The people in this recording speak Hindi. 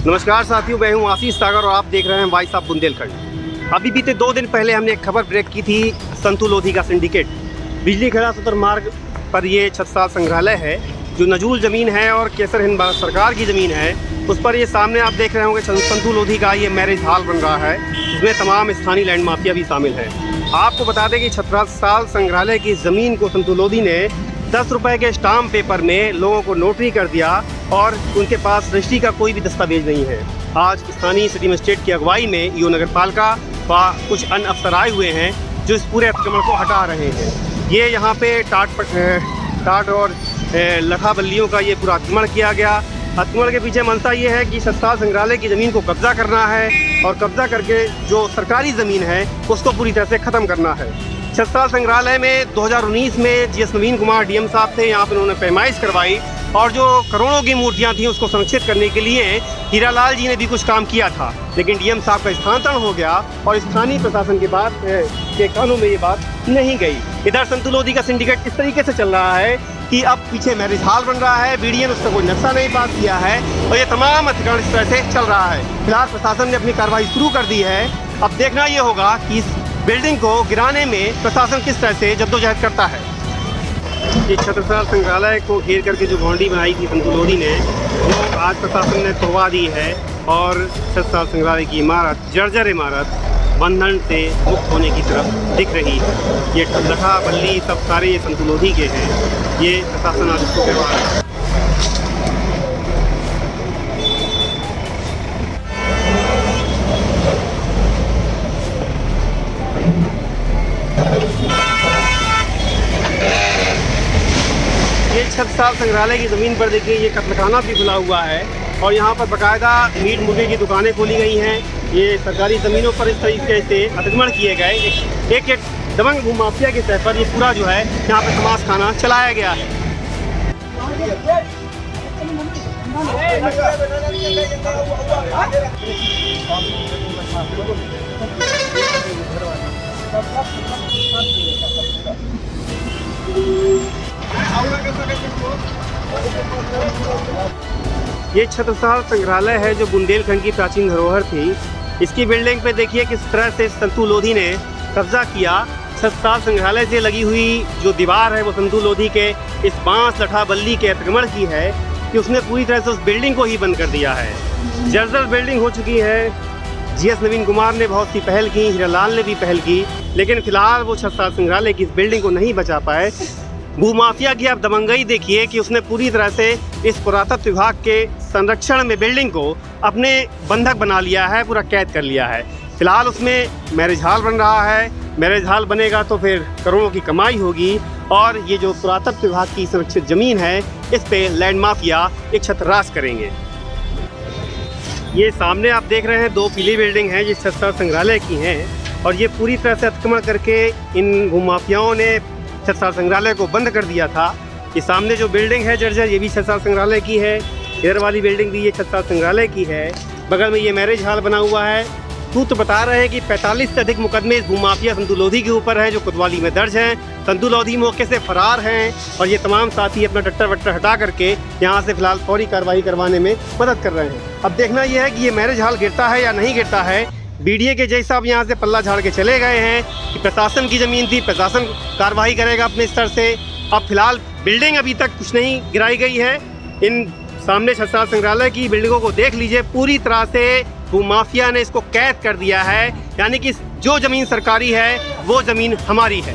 नमस्कार साथियों, मैं हूं आशीष सागर और आप देख रहे हैं वॉइस ऑफ बुंदेलखंड। अभी बीते 2 दिन पहले हमने एक खबर ब्रेक की थी। संतु लोधी का सिंडिकेट बिजली खेड़ा सतर मार्ग पर ये छत्रसाल संग्रहालय है जो नजूल ज़मीन है और केसर हिंद भारत सरकार की ज़मीन है। उस पर ये सामने आप देख रहे होंगे संतु लोधी का ये मैरिज हॉल बन रहा है, जिसमें तमाम स्थानीय लैंड माफिया भी शामिल है। आपको बता दें कि छत्रसाल संग्रहालय की ज़मीन को संतु लोधी ने 10 रुपये के स्टाम्प पेपर में लोगों को नोटरी कर दिया और उनके पास रजिस्ट्री का कोई भी दस्तावेज नहीं है। आज स्थानीय सिटी मजिस्ट्रेट की अगुवाई में ईओ नगर पालिका व कुछ अन्य अफसर आए हुए हैं जो इस पूरे अतिक्रमण को हटा रहे हैं। ये यहाँ पे टाट और लठा बल्लियों का ये पूरा अतिक्रमण किया गया। अतिक्रमण के पीछे मंशा ये है कि छत्रसाल संग्रहालय की ज़मीन को कब्जा करना है और कब्जा करके जो सरकारी ज़मीन है उसको पूरी तरह से ख़त्म करना है। छत्रसाल संग्रहालय में 2019 में जीएस नवीन कुमार डीएम साहब थे। यहाँ पर उन्होंने पैमाइश करवाई और जो करोड़ों की मूर्तियाँ थीं उसको संरक्षित करने के लिए हीरालाल जी ने भी कुछ काम किया था, लेकिन डीएम साहब का स्थानांतरण हो गया और स्थानीय प्रशासन के कानों में ये बात नहीं गई। इधर संतु लोधी का सिंडिकेट इस तरीके से चल रहा है कि अब पीछे मैरिज हॉल बन रहा है, बीडीए ने उसका कोई नक्शा नहीं पास किया है और ये तमाम अतिक्रमण इस तरह से चल रहा है। फिलहाल प्रशासन ने अपनी कार्रवाई शुरू कर दी है। अब देखना ये होगा कि इस बिल्डिंग को गिराने में प्रशासन किस तरह से जद्दोजहद करता है। ये छत्रसाल संग्रहालय को घेर करके जो बाउंड्री बनाई थी संतु लोधी ने, वो आज प्रशासन ने तोड़वा दी है और छत्रसाल संग्रहालय की इमारत, जर्जर इमारत बंधन से मुक्त होने की तरफ दिख रही है। ये लठा बल्ली सब सारे ये संतु लोधी के हैं। ये प्रशासन आज इसको करवा रहा है। ये छत्रसाल संग्रहालय की ज़मीन पर देखिए ये कत्लखाना भी खुला हुआ है और यहाँ पर बाकायदा मीट मुर्गे की दुकानें खोली गई हैं। ये सरकारी ज़मीनों पर इस तरीके से अतिक्रमण किए गए एक दबंग भूमाफिया के तहत पर ये पूरा जो है यहाँ पर तमाश खाना चलाया गया है। ये छत्रसाल संग्रहालय है जो बुंदेलखंड की प्राचीन धरोहर थी। इसकी बिल्डिंग पे देखिए किस तरह से संतु लोधी ने कब्जा किया। छत्रसाल संग्रहालय से लगी हुई जो दीवार है वो संतु लोधी के इस बांस लठा बल्ली के अतिक्रमण की है कि उसने पूरी तरह से उस बिल्डिंग को ही बंद कर दिया है। जर्जर बिल्डिंग हो चुकी है। जीएस नवीन कुमार ने बहुत सी पहल की, हीरालाल ने भी पहल की, लेकिन फिलहाल वो छत्रसाल संग्रहालय की इस बिल्डिंग को नहीं बचा पाए। भूमाफिया की आप दबंगई देखिए कि उसने पूरी तरह से इस पुरातत्व विभाग के संरक्षण में बिल्डिंग को अपने बंधक बना लिया है, पूरा कैद कर लिया है। फिलहाल उसमें मैरिज हॉल बन रहा है। मैरिज हॉल बनेगा तो फिर करोड़ों की कमाई होगी और ये जो पुरातत्व विभाग की संरक्षित ज़मीन है इस पे लैंड माफिया एक छत्र राज करेंगे। ये सामने आप देख रहे हैं 2 पीली बिल्डिंग हैं जिस छत्रसाल संग्रहालय की हैं और ये पूरी तरह से अतिक्रमण करके इन भूमाफियाओं ने छत्रसाल संग्रहालय को बंद कर दिया था। ये सामने जो बिल्डिंग है जर्जर, ये भी छत्रसाल संग्रहालय की है। इधर वाली बिल्डिंग भी ये छत्रसाल संग्रहालय की है। बगल में ये मैरिज हॉल बना हुआ है। सूत्र बता रहे हैं कि 45 से अधिक मुकदमे इस भूमाफिया संतु लोधी के ऊपर हैं जो कोतवाली में दर्ज हैं। संतु लोधी मौके से फरार हैं और ये तमाम साथी अपना टट्टर वट्टर हटा करके यहाँ से फिलहाल फौरी कार्रवाई करवाने में मदद कर रहे हैं। अब देखना यह है कि ये मैरिज हॉल गिरता है या नहीं गिरता है। बीडीए के जज साहब यहाँ से पल्ला झाड़ के चले गए हैं कि प्रशासन की ज़मीन थी, प्रशासन कार्रवाई करेगा अपने स्तर से। अब फिलहाल बिल्डिंग अभी तक कुछ नहीं गिराई गई है। इन सामने छत्रसाल संग्रहालय की बिल्डिंगों को देख लीजिए, पूरी तरह से भूमाफिया ने इसको कैद कर दिया है। यानी कि जो ज़मीन सरकारी है वो ज़मीन हमारी है।